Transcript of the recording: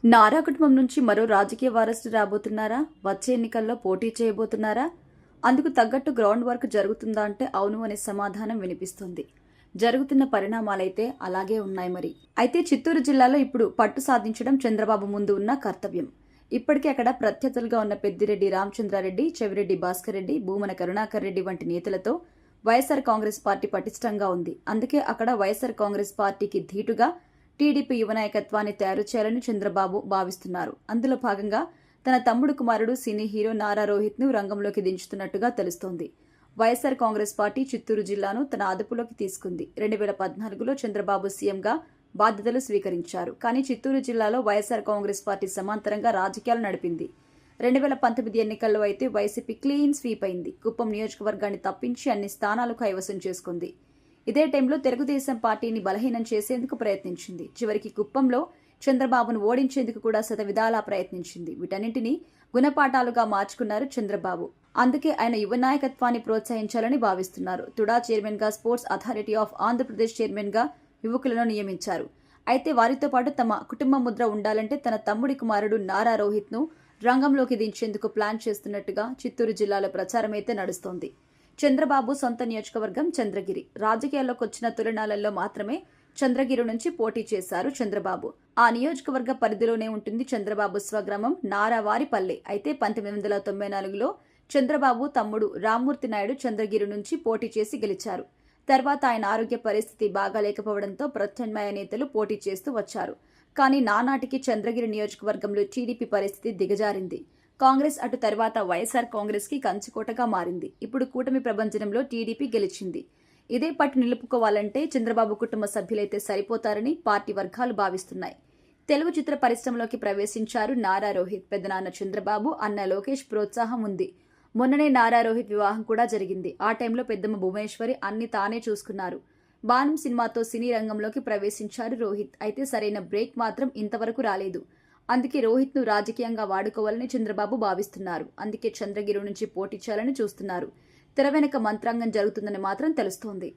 నారా కుటుంబం నుంచి మరో రాజకీయ వారసుడు రాబోతున్నారా? వచ్చే ఎన్నికల్లో పోటీ చేయబోతున్నారా? అందుకు తగ్గట్టు గ్రౌండ్ వర్క్ జరుగుతుందా అంటే అవును అనే సమాధానం వినిపిస్తుంది. జరుగుతున్న పరిణామాలైతే అలాగే ఉన్నాయి మరి. అయితే చిత్తూరు జిల్లాలో ఇప్పుడు పట్టు సాధించడం చంద్రబాబు ముందు ఉన్న కర్తవ్యం. ఇప్పటికే అక్కడ ప్రత్యర్థులుగా ఉన్న పెద్దిరెడ్డి రామచంద్రారెడ్డి, చెవిరెడ్డి భాస్కర్ రెడ్డి, భూమన కరుణాకర్ రెడ్డి వంటి నేతలతో వైఎస్ఆర్ కాంగ్రెస్ పార్టీ పటిష్టంగా ఉంది. అందుకే అక్కడ వైఎస్ఆర్ కాంగ్రెస్ పార్టీకి ధీటుగా టీడీపీ యువ నాయకత్వాన్ని తయారు చేయాలని చంద్రబాబు భావిస్తున్నారు. అందులో భాగంగా తన తమ్ముడు కుమారుడు సినీ హీరో నారా రోహిత్ ను రంగంలోకి దించుతున్నట్టుగా తెలుస్తోంది. వైఎస్ఆర్ కాంగ్రెస్ పార్టీ చిత్తూరు జిల్లాను తన అదుపులోకి తీసుకుంది. 2014లో చంద్రబాబు సీఎంగా బాధ్యతలు స్వీకరించారు. కానీ చిత్తూరు జిల్లాలో వైఎస్ఆర్ కాంగ్రెస్ పార్టీ సమాంతరంగా రాజకీయాలు నడిపింది. 2019 ఎన్నికల్లో అయితే వైసీపీ క్లీన్ స్వీప్ అయింది. కుప్పం నియోజకవర్గాన్ని తప్పించి అన్ని స్థానాలు కైవసం చేసుకుంది. ఇదే టైంలో తెలుగుదేశం పార్టీని బలహీనం చేసేందుకు ప్రయత్నించింది. చివరికి కుప్పంలో చంద్రబాబును ఓడించేందుకు కూడా శతవిధాలా ప్రయత్నించింది. వీటన్నింటినీ గుణపాఠాలుగా మార్చుకున్నారు చంద్రబాబు. అందుకే ఆయన యువ నాయకత్వాన్ని ప్రోత్సహించాలని భావిస్తున్నారు. తుడా చైర్మన్ గా, sports authority of Andhra Pradesh chairman గా యువకులను నియమించారు. అయితే వారితో పాటు తమ కుటుంబ ముద్ర ఉండాలంటే తన తమ్ముడి కుమారుడు నారా రోహిత్ ను రంగంలోకి దించేందుకు ప్లాన్ చేస్తున్నట్టుగా చిత్తూరు జిల్లాలో ప్రచారమైతే నడుస్తోంది. చంద్రబాబు సొంత నియోజకవర్గం చంద్రగిరి. రాజకీయాల్లోకి వచ్చిన తొలినాళ్లలో మాత్రమే చంద్రగిరి నుంచి పోటీ చేశారు చంద్రబాబు. ఆ నియోజకవర్గ పరిధిలోనే ఉంటుంది చంద్రబాబు స్వగ్రామం నారావారిపల్లె. అయితే 1994లో చంద్రబాబు తమ్ముడు రామ్మూర్తి నాయుడు చంద్రగిరి నుంచి పోటీ చేసి గెలిచారు. తర్వాత ఆయన ఆరోగ్య పరిస్థితి బాగాలేకపోవడంతో ప్రత్యామ్నాయ నేతలు పోటీ చేస్తూ వచ్చారు. కానీ నానాటికి చంద్రగిరి నియోజకవర్గంలో టీడీపీ పరిస్థితి దిగజారింది. కాంగ్రెస్ అటు తర్వాత వైఎస్ఆర్ కాంగ్రెస్ కి కంచుకోటగా మారింది. ఇప్పుడు కూటమి ప్రభంజనంలో టీడీపీ గెలిచింది. ఇదే పట్టు నిలుపుకోవాలంటే చంద్రబాబు కుటుంబ సభ్యులైతే సరిపోతారని పార్టీ వర్గాలు భావిస్తున్నాయి. తెలుగు చిత్ర పరిశ్రమలోకి ప్రవేశించారు నారా రోహిత్. పెద్దనాన్న చంద్రబాబు, అన్న లోకేష్ ప్రోత్సాహం ఉంది. మొన్ననే నారా రోహిత్ వివాహం కూడా జరిగింది. ఆ టైంలో పెద్దమ్మ భువనేశ్వరి అన్ని తానే చూసుకున్నారు. బాణం సినిమాతో సినీ రంగంలోకి ప్రవేశించారు రోహిత్. అయితే సరైన బ్రేక్ మాత్రం ఇంతవరకు రాలేదు. అందుకే రోహిత్ ను రాజకీయంగా వాడుకోవాలని చంద్రబాబు భావిస్తున్నారు. అందుకే చంద్రగిరి నుంచి పోటీ చేయాలని చూస్తున్నారు. తెర వెనుక మంత్రాంగం జరుగుతుందని మాత్రం తెలుస్తోంది.